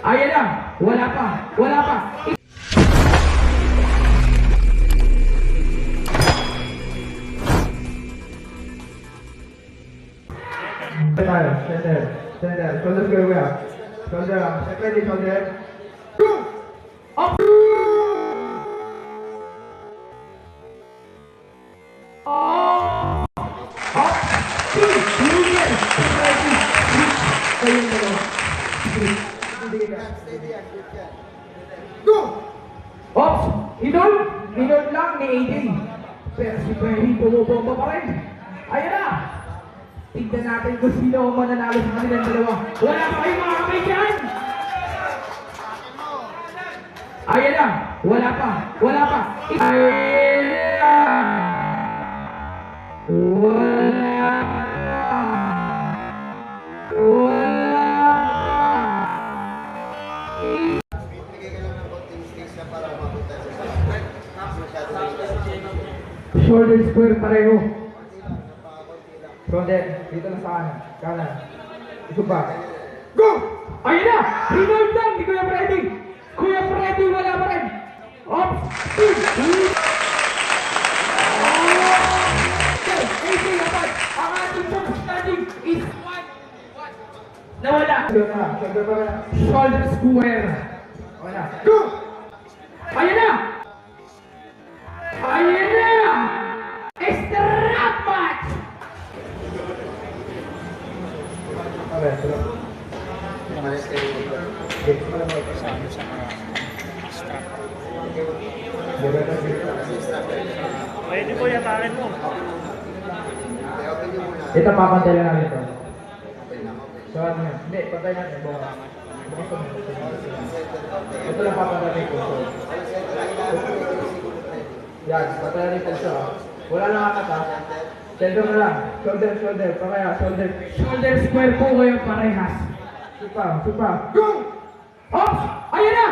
Ayan na. Wala pa. Wala pa. Center. Shoulder square kuya. Shoulder lang. Step ready, shoulder. Go! Up! Up! Go! Ops! Hinol lang ni AJ. Pero si Perry bumubomba pa rin. Ayan na! Tignan natin kung sino ang mananalo sa kanilang dalawa. Wala pa kayong mga kamay dyan! Ayan na! Wala pa! Wala pa! Ayan na! Wala pa! Wala pa! Shoulder square pareho. Shoulder, dito na sa kanan. Ito pa. Go! Ayun na! Renold lang ni Kuya Freddy! Kuya Freddy, wala pa rin! Ops! AJ dapat! Ang ating top standing is 1. Nawala! Shoulder square. Wala. Go! Ayun na! Ayun na! Strap match! Pwede po yatakin mo. Ito papantay lang namin ito. So ano yun? Hindi, pantay natin. Bukas mo. Ito lang papantay ko. Yan, pantay natin ito siya. Wala lang akat ha. Shoulder na lang. Shoulder. Pareha, shoulder. Shoulder square po kayo parehas. Supa. Go! Ops! Ayun na!